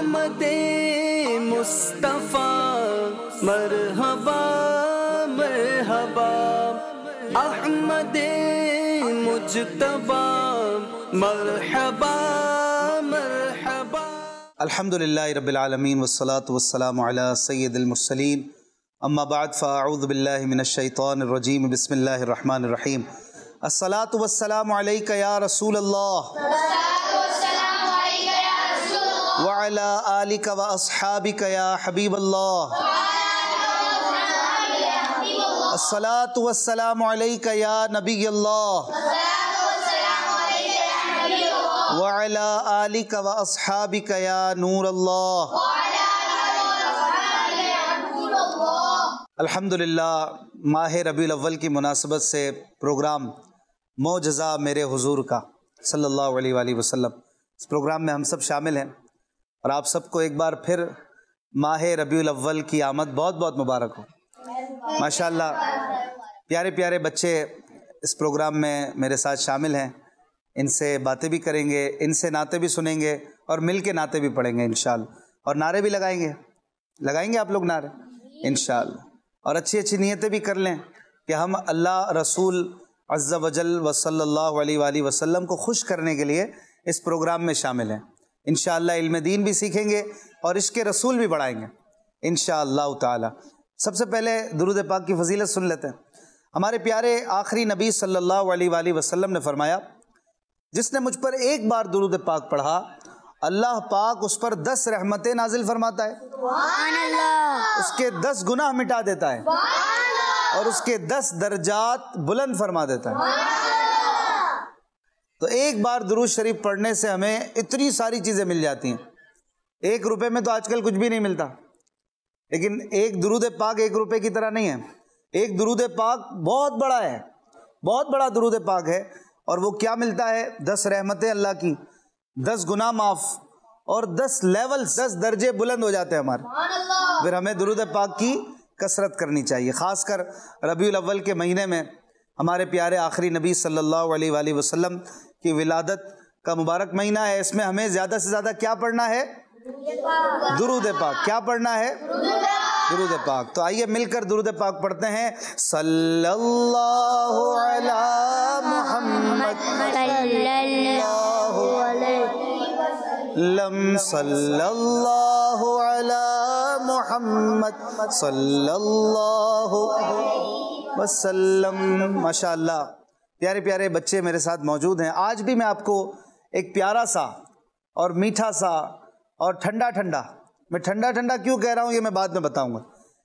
احمد مصطفیٰ مرحبا مرحبا، احمد مجتبی مرحبا مرحبا۔ الحمدللہ رب العالمین والصلاة والسلام علی سید المرسلین، اما بعد فاعوذ باللہ من الشیطان الرجیم، بسم اللہ الرحمن الرحیم۔ الصلاة والسلام علیک یا رسول اللہ وعلی آلک و اصحابک یا حبیب اللہ۔ الصلاة والسلام علیک یا نبی اللہ وعلی آلک و اصحابک یا نور اللہ۔ الحمدللہ ماہ ربیع الاول کی مناسبت سے پروگرام معجزہ میرے حضور کا صلی اللہ علیہ وآلہ وسلم، اس پروگرام میں ہم سب شامل ہیں، اور آپ سب کو ایک بار پھر ماہ ربیع الاول کی آمد بہت بہت مبارک ہو۔ ماشاءاللہ پیارے پیارے بچے اس پروگرام میں میرے ساتھ شامل ہیں، ان سے باتیں بھی کریں گے، ان سے نعتیں بھی سنیں گے، اور مل کے نعتیں بھی پڑھیں گے انشاءاللہ، اور نعرے بھی لگائیں گے آپ لوگ نعرے انشاءاللہ، اور اچھی اچھی نیتیں بھی کر لیں کہ ہم اللہ رسول عز و جل و صلی اللہ علیہ وآلہ وسلم کو خوش کرنے کے لیے اس پروگرام میں شامل ہیں۔ انشاءاللہ علم دین بھی سیکھیں گے اور عشق رسول بھی بڑھائیں گے انشاءاللہ تعالی۔ سب سے پہلے درود پاک کی فضیلت سن لیتے ہیں۔ ہمارے پیارے آخری نبی صلی اللہ علیہ وآلہ وسلم نے فرمایا، جس نے مجھ پر ایک بار درود پاک پڑھا اللہ پاک اس پر 10 رحمتیں نازل فرماتا ہے، سبحان اللہ، اس کے 10 گناہ مٹا دیتا ہے، اور اس کے 10 درجات بلند فرما دیتا ہے۔ تو ایک بار درود شریف پڑھنے سے ہمیں اتنی ساری چیزیں مل جاتی ہیں۔ 1 روپے میں تو آج کل کچھ بھی نہیں ملتا، لیکن ایک درود پاک 1 روپے کی طرح نہیں ہے۔ ایک درود پاک بہت بڑا ہے، بہت بڑا درود پاک ہے، اور وہ کیا ملتا ہے؟ 10 رحمتیں اللہ کی، 10 گناہ معاف، اور 10 لیولز، 10 درجے بلند ہو جاتے ہیں ہمارے۔ پھر ہمیں درود پاک کی کثرت کرنی چاہیے، خاص کر ربیع الاول کے مہینے میں ہمارے پیارے آخری نبی صلی اللہ علیہ وآلہ وسلم کی ولادت کا مبارک مہینہ ہے۔ اس میں ہمیں زیادہ سے زیادہ کیا پڑھنا ہے؟ درود پاک۔ کیا پڑھنا ہے؟ درود پاک۔ تو آئیے مل کر درود پاک پڑھتے ہیں۔ صلی اللہ علی محمد صلی اللہ علیہ لم صلی اللہ علی محمد صلی اللہ وسلم۔ ماشاءاللہ پیارے پیارے بچے میرے ساتھ موجود ہیں۔ آج بھی میں آپ کو ایک پیارا سا اور میٹھا سا اور ٹھنڈا ٹھنڈا، میں ٹھنڈا ٹھنڈا کیوں کہہ رہا ہوں یہ میں بعد میں بتاؤں گا،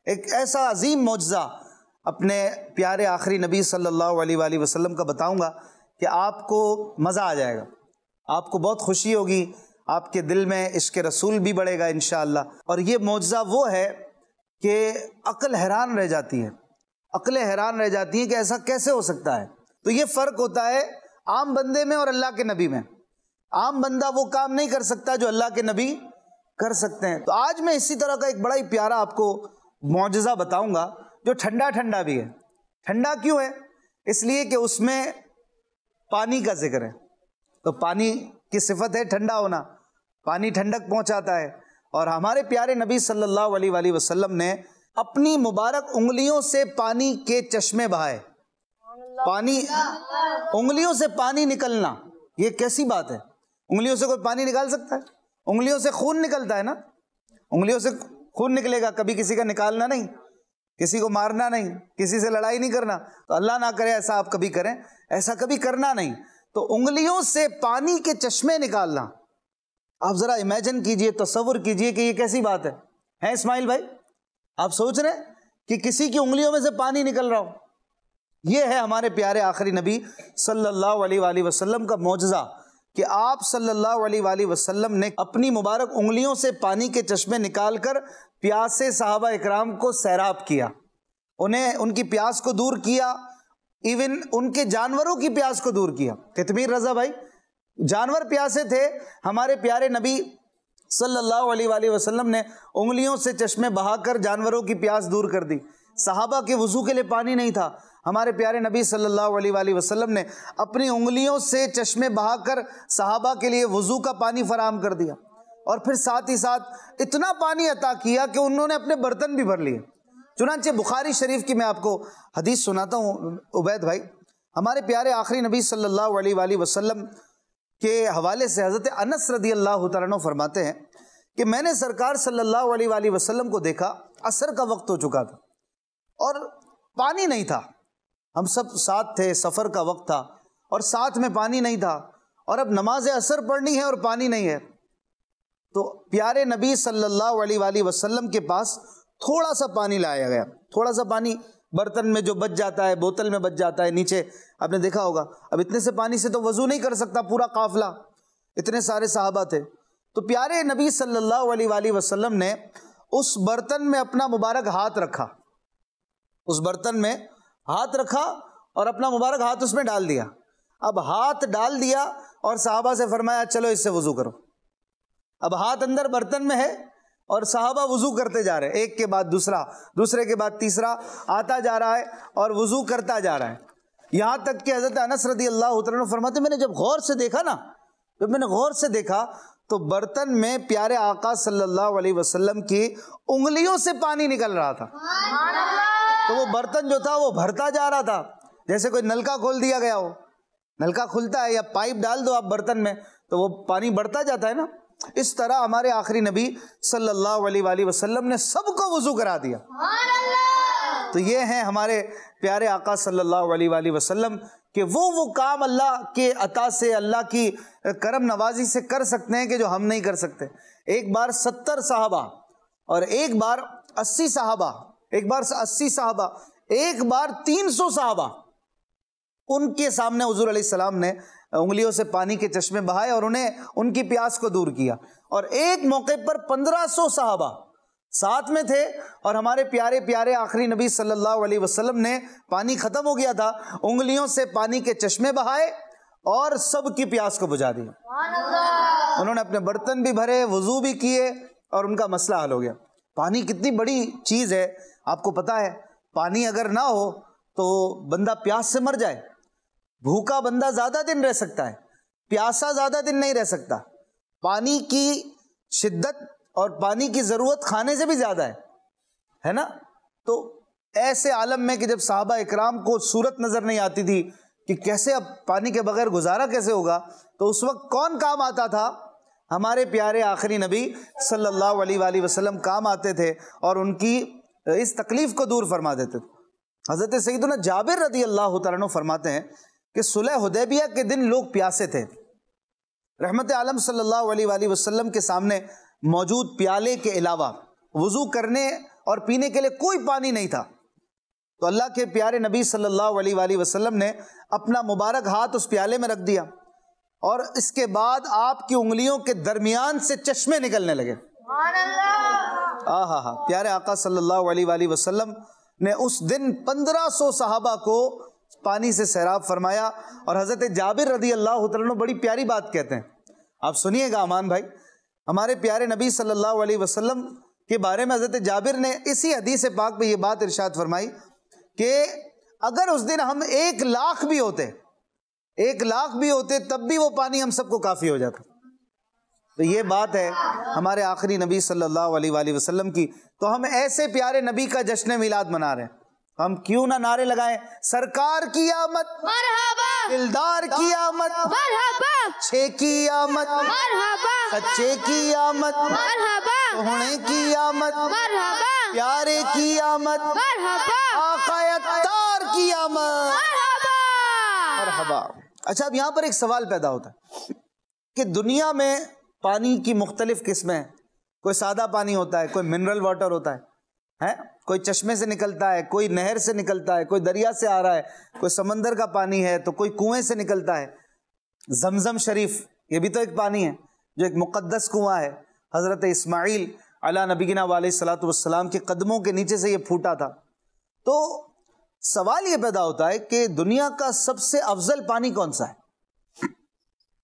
ایک ایسا عظیم معجزہ اپنے پیارے آخری نبی صلی اللہ علیہ وآلہ وسلم کا بتاؤں گا کہ آپ کو مزہ آ جائے گا، آپ کو بہت خوشی ہوگی، آپ کے دل میں عشق رسول بھی بڑھے گا انشاءاللہ۔ اور یہ معجزہ وہ ہے کہ عقل حیران رہ جاتی ہے، عقلیں حیران رہ جاتی ہیں کہ ایسا کیسے ہو سکتا ہے۔ تو یہ فرق ہوتا ہے عام بندے میں اور اللہ کے نبی میں۔ عام بندہ وہ کام نہیں کر سکتا جو اللہ کے نبی کر سکتے ہیں۔ تو آج میں اسی طرح کا ایک بڑا ہی پیارا آپ کو معجزہ بتاؤں گا جو ٹھنڈا ٹھنڈا بھی ہے۔ ٹھنڈا کیوں ہے؟ اس لیے کہ اس میں پانی کا ذکر ہے، تو پانی کی صفت ہے ٹھنڈا ہونا، پانی ٹھنڈک پہنچاتا ہے، اور ہمارے پیارے نبی صلی اللہ علیہ وآلہ وسلم نے اپنی مبارک انگلیوں سے پانی کے چشمے بہائے۔ پانی، انگلیوں سے پانی نکلنا، یہ کیسی بات ہے؟ انگلیوں سے کوئی پانی نکال سکتا ہے؟ انگلیوں سے خون نکلتا ہے نا، انگلیوں سے خون نکلے گا، کبھی کسی کا نکالنا نہیں، کسی کو مارنا نہیں، کسی سے لڑائی نہیں کرنا، تو اللہ نہ کرے ایسا آپ کبھی کریں، ایسا کبھی کرنا نہیں۔ تو انگلیوں سے پانی کے چشمے نکالنا، آپ ذرا امیجن کیجئے، تصور کیجئے کہ یہ کیسی بات ہے اسماعیل بھائی؟ آپ سوچ رہے ہیں کہ کسی کی انگلیوں میں سے پانی نکل رہا ہو؟ یہ ہے ہمارے پیارے آخری نبی صلی اللہ علیہ وآلہ وسلم کا معجزہ کہ آپ صلی اللہ علیہ وآلہ وسلم نے اپنی مبارک انگلیوں سے پانی کے چشمے نکال کر پیاسے صحابہ اکرام کو سیراب کیا، انہیں ان کی پیاس کو دور کیا، ایون ان کے جانوروں کی پیاس کو دور کیا۔ قطمیر رضا بھائی، جانور پیاسے تھے، ہمارے پیارے نبی صلی اللہ علیہ وآلہ وسلم نے انگلیوں سے چشمے بہا کر جانوروں کی پیاس دور کر دی۔ صحابہ کے وضو کے لیے پانی نہیں تھا، ہمارے پیارے نبی صلی اللہ علیہ وآلہ وسلم نے اپنی انگلیوں سے چشمے بہا کر صحابہ کے لیے وضو کا پانی فراہم کر دیا۔ اور پھر ساتھ ہی ساتھ اتنا پانی عطا کیا کہ انہوں نے اپنے برتن بھی بھر لیے. چنانچہ بخاری شریف کی میں آپ کو حدیث سناتا ہوں عبید بھائی. ہمارے پیارے آخری نبی صلی اللہ علیہ وآلہ وسلم کے حوالے سے حضرت انس رضی اللہ تعالیٰ عنہ فرماتے ہیں کہ میں نے سرکار صلی اللہ علیہ وآلہ وسلم کو دیکھا، عصر کا وقت ہو چکا تھا اور پانی نہیں تھا. ہم سب ساتھ تھے، سفر کا وقت تھا اور ساتھ میں پانی نہیں تھا، اور اب نماز عصر پڑھنی ہے اور پانی نہیں ہے. تو پیارے نبی صلی اللہ علیہ وآلہ وسلم کے پاس تھوڑا سا پانی لایا گیا. تھوڑا سا پانی برتن میں جو بچ جاتا ہے، بوتل میں بچ جاتا ہے نیچے، آپ نے دیکھا ہوگا. اب اتنے سے پانی سے تو وضو نہیں کر سکتا پورا قافلہ، اتنے سارے صحابہ تھے. تو پیارے نبی صلی اللہ علیہ وآلہ وسلم نے اس برتن میں اپنا مبارک ہاتھ رکھا، اس برتن میں ہاتھ رکھا اور اپنا مبارک ہاتھ اس میں ڈال دیا. اب ہاتھ ڈال دیا اور صحابہ سے فرمایا چلو اس سے وضو کرو. اب ہاتھ اندر برتن میں ہے اور صحابہ وضو کرتے جا رہے ہیں، ایک کے بعد دوسرا، دوسرے کے بعد تیسرا آتا جا رہا ہے اور وضو کرتا جا رہا ہے. یہاں تک کہ حضرت انس رضی اللہ عنہ فرماتے ہیں میں نے جب غور سے دیکھا نا، جب میں نے غور سے دیکھا تو برتن میں پیارے آقا صلی اللہ علیہ وسلم کی انگلیوں سے پانی نکل رہا تھا. تو وہ برتن جو تھا وہ بھرتا جا رہا تھا، جیسے کوئی نلکا کھول دیا گیا ہو. نلکا کھلتا ہے یا پائپ ڈال دو آپ برتن میں تو وہ پانی بڑھتا جاتا ہے نا. اس طرح ہمارے آخری نبی صلی اللہ علیہ وآلہ وسلم نے سب کو وضو کرا دیا. تو یہ ہیں ہمارے پیارے آقا صلی اللہ علیہ وآلہ وسلم کہ وہ کام اللہ کے عطا سے، اللہ کی کرم نوازی سے کر سکتے ہیں کہ جو ہم نہیں کر سکتے. ایک بار 70 صحابہ اور ایک بار 80 صحابہ، ایک بار 80 صحابہ، ایک بار 300 صحابہ، ان کے سامنے حضور علیہ السلام نے انگلیوں سے پانی کے چشمے بہائے اور انہیں ان کی پیاس کو دور کیا. اور ایک موقع پر 1500 صحابہ ساتھ میں تھے اور ہمارے پیارے پیارے آخری نبی صلی اللہ علیہ وسلم نے پانی ختم ہو گیا تھا، انگلیوں سے پانی کے چشمے بہائے اور سب کی پیاس کو بجھا دیا. انہوں نے اپنے برتن بھی بھرے، وضو بھی کیے اور ان کا مسئلہ حل ہو گیا. پانی کتنی بڑی چیز ہے آپ کو پتا ہے. پانی اگر نہ ہو تو بندہ پیاس سے مر جائے. بھوکا بندہ زیادہ دن رہ سکتا ہے، پیاسا زیادہ دن نہیں رہ سکتا. پانی کی شدت اور پانی کی ضرورت کھانے سے بھی زیادہ ہے نا. تو ایسے عالم میں کہ جب صحابہ اکرام کو صورت نظر نہیں آتی تھی کہ کیسے اب پانی کے بغیر گزارا کیسے ہوگا، تو اس وقت کون کام آتا تھا؟ ہمارے پیارے آخری نبی صلی اللہ علیہ وآلہ وسلم کام آتے تھے اور ان کی اس تکلیف کو دور فرما دیتے تھے. حضرت سیدنا جابر رضی اللہ تعالیٰ عنہ فرماتے ہیں کہ صلح حدیبیہ کے دن لوگ پیاسے تھے. رحمت عالم صلی اللہ علیہ وآلہ وسلم کے سامنے موجود پیالے کے علاوہ وضو کرنے اور پینے کے لیے کوئی پانی نہیں تھا. تو اللہ کے پیارے نبی صلی اللہ علیہ وآلہ وسلم نے اپنا مبارک ہاتھ اس پیالے میں رکھ دیا اور اس کے بعد آپ کی انگلیوں کے درمیان سے چشمے نکلنے لگے. پیارے آقا صلی اللہ علیہ وآلہ وسلم نے اس دن 1500 صحابہ کو پانی سے سیراب فرمایا. اور حضرت جابر رضی اللہ عنہ بڑی پیاری بات کہتے ہیں، آپ سنیے گا امان بھائی. ہمارے پیارے نبی صلی اللہ علیہ وسلم کے بارے میں حضرت جابر نے اسی حدیث پاک میں یہ بات ارشاد فرمائی کہ اگر اس دن ہم 1,00,000 بھی ہوتے، 1,00,000 بھی ہوتے تب بھی وہ پانی ہم سب کو کافی ہو جاتا. تو یہ بات ہے ہمارے آخری نبی صلی اللہ علیہ وآلہ وسلم کی. تو ہم ایسے پیارے نبی کا جشن میلاد منا رہے ہیں. ہم کیوں نہ نعرے لگائیں، سرکار کی آمد مرحبا، دلدار کی آمد مرحبا، اچھے کی آمد مرحبا، سچے کی آمد مرحبا، سوہنے کی آمد مرحبا، پیارے کی آمد مرحبا، آقا اتار کی آمد مرحبا. اچھا اب یہاں پر ایک سوال پیدا ہوتا ہے کہ دنیا میں پانی کی مختلف قسمیں ہیں. کوئی سادہ پانی ہوتا ہے، کوئی منرل واٹر ہوتا ہے، کوئی چشمے سے نکلتا ہے، کوئی نہر سے نکلتا ہے، کوئی دریا سے آ رہا ہے، کوئی سمندر کا پانی ہے تو کوئی کنویں سے نکلتا ہے. زمزم شریف یہ بھی تو ایک پانی ہے جو ایک مقدس کنواں ہے. حضرت اسماعیل علی نبینا علیہ الصلوۃ والسلام کے قدموں کے نیچے سے یہ پھوٹا تھا. تو سوال یہ پیدا ہوتا ہے کہ دنیا کا سب سے افضل پانی کون سا ہے؟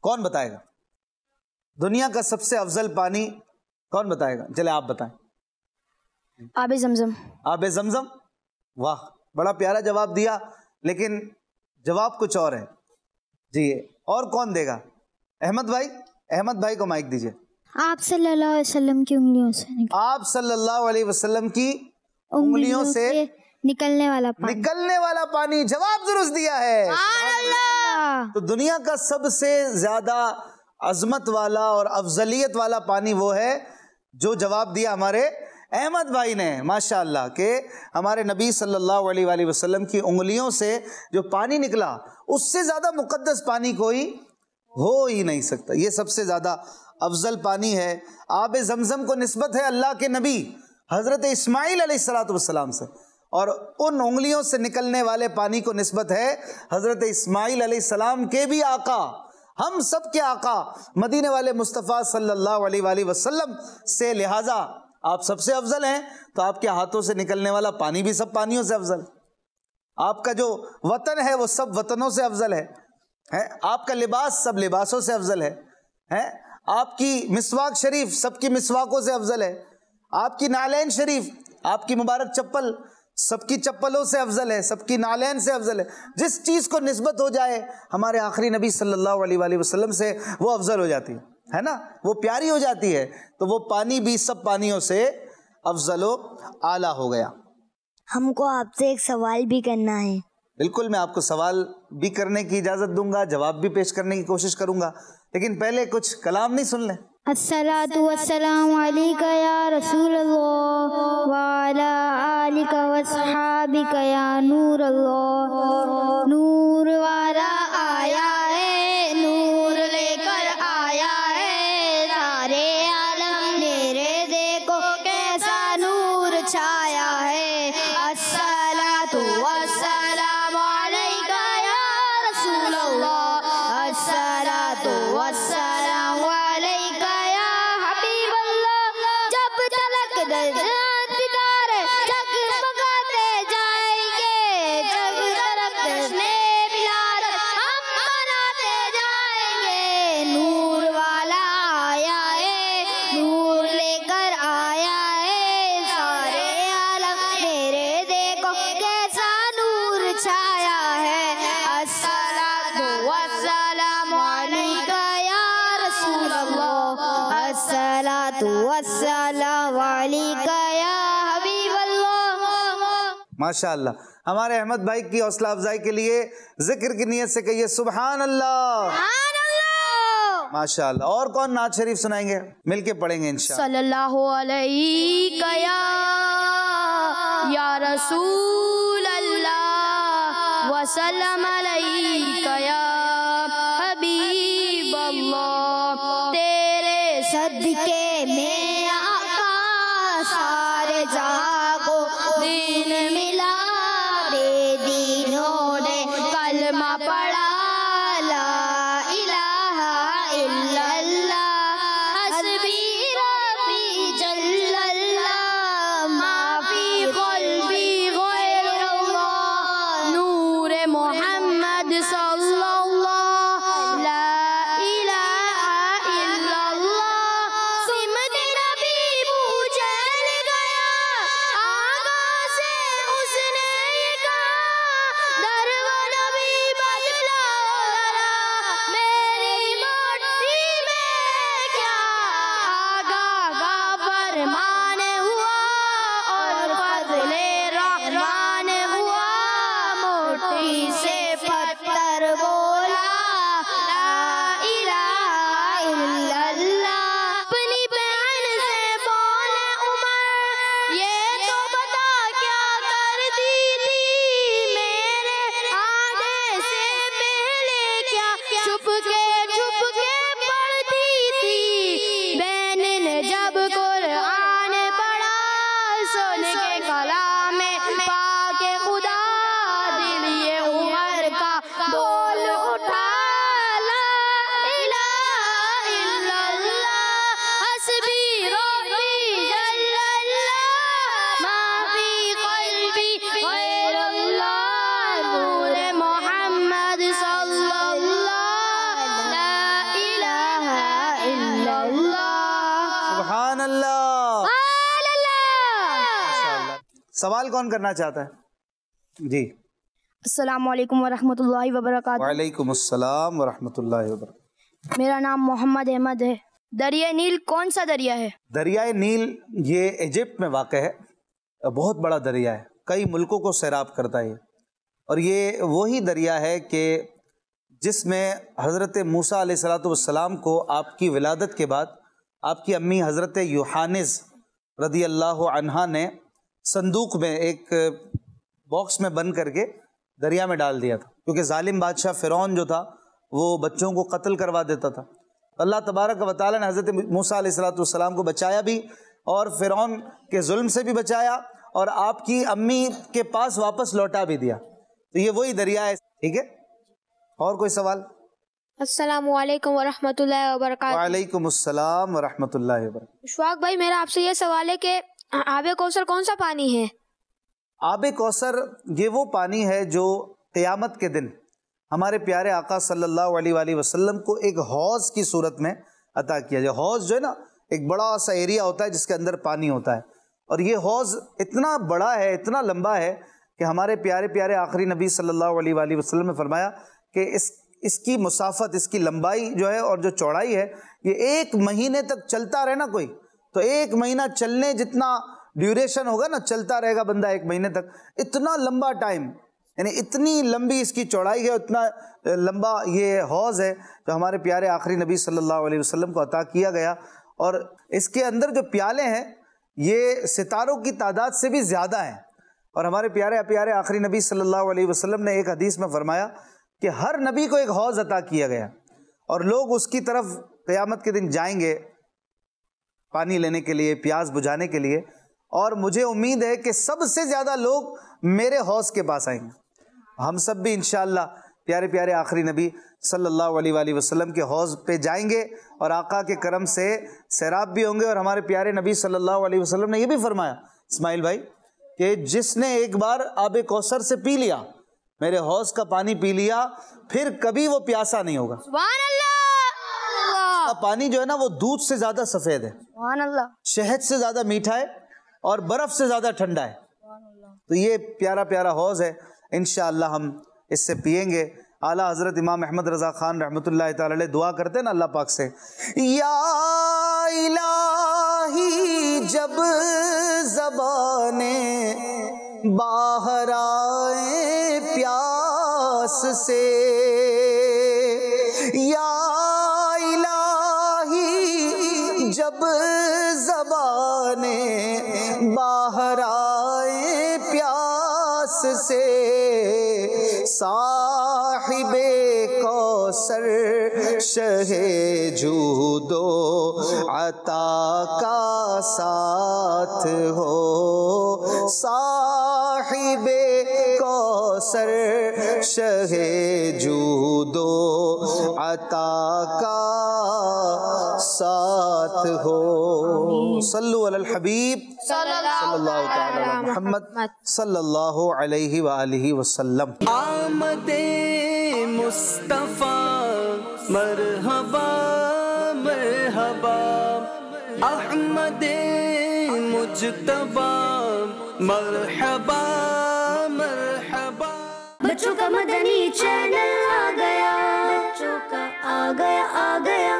کون بتائے گا؟ دنیا کا سب سے افضل پانی کون بتائے گا؟ چلے آپ بتائیں. آب زمزم. آب زمزم. واہ بڑا پیارا جواب دیا، لیکن جواب کچھ اور ہے. جی اور کون دے گا؟ احمد بھائی، احمد بھائی کو مائک دیجئے. آپ صلی اللہ علیہ وسلم کی انگلیوں سے آپ صلی اللہ علیہ وسلم کی انگلیوں سے نکلنے والا پانی. نکلنے والا پانی. جواب درست دیا ہے. تو دنیا کا سب سے زیادہ عظمت والا اور افضلیت والا پانی وہ ہے جو جواب دیا ہمارے احمد بھائی نے. ماشاءاللہ کہ ہمارے نبی صلی اللہ علیہ وآلہ وسلم کی انگلیوں سے جو پانی نکلا اس سے زیادہ مقدس پانی کوئی ہو ہی نہیں سکتا. یہ سب سے زیادہ افضل پانی ہے. آب زمزم کو نسبت ہے اللہ کے نبی حضرت اسماعیل علیہ السلام سے، اور ان انگلیوں سے نکلنے والے پانی کو نسبت ہے حضرت اسماعیل علیہ السلام کے بھی آقا، ہم سب کے آقا مدینے والے مصطفیٰ صلی اللہ علیہ وآلہ وسلم سے. لہٰذا آپ سب سے افضل ہیں تو آپ کے ہاتھوں سے نکلنے والا پانی بھی سب پانیوں سے افضل. آپ کا جو وطن ہے وہ سب وطنوں سے افضل ہے. آپ کا لباس سب لباسوں سے افضل ہے. آپ کی مسواک شریف سب کی مسواکوں سے افضل ہے. آپ کی نالین شریف، آپ کی مبارک چپل سب کی چپلوں سے افضل ہے، سب کی نالین سے افضل ہے. جس چیز کو نسبت ہو جائے ہمارے آخری نبی صلی اللہ علیہ وآلہ وسلم سے وہ افضل ہو جاتی ہے نا، وہ پیاری ہو جاتی ہے. تو وہ پانی بھی سب پانیوں سے افضل و اعلیٰ ہو گیا. ہم کو آپ سے ایک سوال بھی کرنا ہے. بالکل، میں آپ کو سوال بھی کرنے کی اجازت دوں گا، جواب بھی پیش کرنے کی کوشش کروں گا، لیکن پہلے کچھ کلام نہیں سن لیں. الصلاۃ والسلام علیک یا رسول اللہ وعلی آلک واصحابک یا نور اللہ. نور والا آیا ہے، نور لے کر آیا ہے، سارے عالم میرے دیکھو کیسا نور چھایا ہے. الصلاۃ والسلام علیک یا رسول اللہ، الصلاۃ والسلام علیک یا حبیب اللہ. جب تلک ستارے جگمگاتے جائیں گے، جب تلک جشن ولادت ہم مناتے جائیں گے. نور والا آیا ہے، نور لے کر آیا ہے، سارے عالم میرے دیکھو کیسا نور چھایا ہے. الصلاۃ والسلام علیک یا رسول اللہ، الصلاۃ والسلام علیک یا حبیب اللہ. ماشاءاللہ. ہمارے احمد بھائی کی حوصلہ افزائی کے لیے ذکر کی نیت سے کہیے سبحان اللہ. سبحان اللہ. ماشاءاللہ. اور کون نعت شریف سنائیں گے؟ مل کے پڑھیں گے انشاءاللہ. صلی اللہ علیہ یا رسول اللہ وسلم علیک یا حبیب اللہ. تیرے صدقے میں آقا سارے جہاں کو دین ملا، بے دینوں نے کلمہ پڑھا، لا الہ الا اللہ، حسبی ربی جل اللہ، ما فی قلبی غیر اللہ. نور محمد صلی اللہ، لا الہ الا اللہ. سمت نبی بوجھل گیا، آغا سے اس نے یہ کہا، در وہ نبی بدلا ذرا میری مٹھی میں کیا. آگاہ کا فرمان ہوا اور فضل رحمان ہوا، مٹھی سے پتھر بولا، لا الہ الا اللہ. اپنی بہن سے بولے عمر، یہ تو بتا کیا کرتی تھی، میرے آنے سے پہلے کیا چھپ کے پڑھتی تھی. بہن نے جب قرآن پڑھا، سن کے کلام پاک خدا، دل یہ عمر کا بول اٹھا، لا الہ الا اللہ، حسبی ربی جل اللہ، ما فی قلبی غیر اللہ. نور محمد صلی اللہ، لا الہ الا اللہ. سبحان اللہ. سبحان اللہ. ماشاءاللہ. سوال کون کرنا چاہتا ہے؟ جی. السلام علیکم ورحمۃ اللہ وبرکاتہ. وعلیکم السلام ورحمۃ اللہ وبرکاتہ. میرا نام محمد احمد ہے. دریائے نیل کون سا دریا ہے؟ دریائے نیل یہ ایجپٹ میں واقع ہے، بہت بڑا دریا ہے، کئی ملکوں کو سیراب کرتا ہے، اور یہ وہی دریا ہے کہ جس میں حضرت موسیٰ علیہ السلام کو آپ کی ولادت کے بعد آپ کی امی حضرت یوحانس رضی اللہ عنہا نے صندوق میں ایک باکس میں بند کر کے دریا میں ڈال دیا تھا، کیونکہ ظالم بادشاہ فرعون جو تھا وہ بچوں کو قتل کروا دیتا تھا۔ اللہ تبارک و تعالیٰ نے حضرت موسیٰ علیہ السلام کو بچایا بھی، اور فرعون کے ظلم سے بھی بچایا، اور آپ کی امی کے پاس واپس لوٹا بھی دیا۔ تو یہ وہی دریا ہے، ٹھیک ہے؟ اور کوئی سوال؟ السلام علیکم ورحمۃ اللہ وبرکاتہ۔ وعلیکم السلام ورحمۃ اللہ وبرکاتہ۔ اشفاق بھائی، میرا آپ سے یہ سوال ہے کہ آب کوثر کون سا پانی ہے؟ آب کوثر یہ وہ پانی ہے جو قیامت کے دن ہمارے پیارے آقا صلی اللہ علیہ وآلہ وسلم کو ایک حوض کی صورت میں عطا کیا جائے۔ حوض جو ہے نا، ایک بڑا سا ایریا ہوتا ہے جس کے اندر پانی ہوتا ہے، اور یہ حوض اتنا بڑا ہے، اتنا لمبا ہے کہ ہمارے پیارے پیارے آخری نبی صلی اللہ علیہ وآلہ وسلم نے فرمایا کہ اس کی مسافت، اس کی لمبائی جو ہے اور جو چوڑائی ہے، یہ 1 مہینے تک چلتا رہے نا کوئی، تو 1 مہینہ چلنے جتنا ڈیوریشن ہوگا نا، چلتا رہے گا بندہ 1 مہینے تک، اتنا لمبا ٹائم، یعنی اتنی لمبی اس کی چوڑائی ہے، اتنا لمبا یہ حوض ہے جو ہمارے پیارے آخری نبی صلی اللہ علیہ وسلم کو عطا کیا گیا، اور اس کے اندر جو پیالے ہیں یہ ستاروں کی تعداد سے بھی زیادہ ہیں۔ اور ہمارے پیارے پیارے آخری نبی صلی اللہ علیہ وسلم نے ایک حدیث میں فرمایا کہ ہر نبی کو ایک حوض عطا کیا گیا، اور لوگ اس کی طرف قیامت کے دن جائیں گے پانی لینے کے لیے، پیاس بجھانے کے لیے، اور مجھے امید ہے کہ سب سے زیادہ لوگ میرے حوض کے پاس آئیں گے۔ ہم سب بھی انشاءاللہ پیارے پیارے آخری نبی صلی اللہ علیہ وآلہ وسلم کے حوض پہ جائیں گے، اور آقا کے کرم سے سیراب بھی ہوں گے۔ اور ہمارے پیارے نبی صلی اللہ علیہ وسلم نے یہ بھی فرمایا اسماعیل بھائی کہ جس نے ایک بار آب کوثر سے پی لیا، میرے حوض کا پانی پی لیا، پھر کبھی وہ پیاسا نہیں ہوگا۔ سبحان اللہ۔ اس کا پانی جو ہے نا وہ دودھ سے زیادہ سفید ہے، سبحان اللہ۔ شہد سے زیادہ میٹھا ہے، اور برف سے زیادہ ٹھنڈا ہے۔ تو یہ پیارا پیارا حوض ہے، انشاءاللہ ہم اس سے پیئیں گے۔ اعلیٰ حضرت امام احمد رضا خان رحمۃ اللہ تعالی علیہ دعا کرتے ہیں نا اللہ پاک سے، یا الہی جب زبانیں باہر آئے پیاس سے، یا الہی جب زبانیں باہر آئے پیاس سے، صاحب کوثر شہ جود و عطا کا ساتھ ہو، صاحب کوثر شہ جود و عطا کا ساتھ ہو۔ صلو علی الحبیب صلی اللہ تعالی علی محمد صلی اللہ علیہ وآلہ وسلم۔ آمد مصطفیٰ مرحبا مرحبا، احمد مجتبی مرحبا مرحبا۔ بچوں کا مدنی چینل آ گیا، بچوں کا آ گیا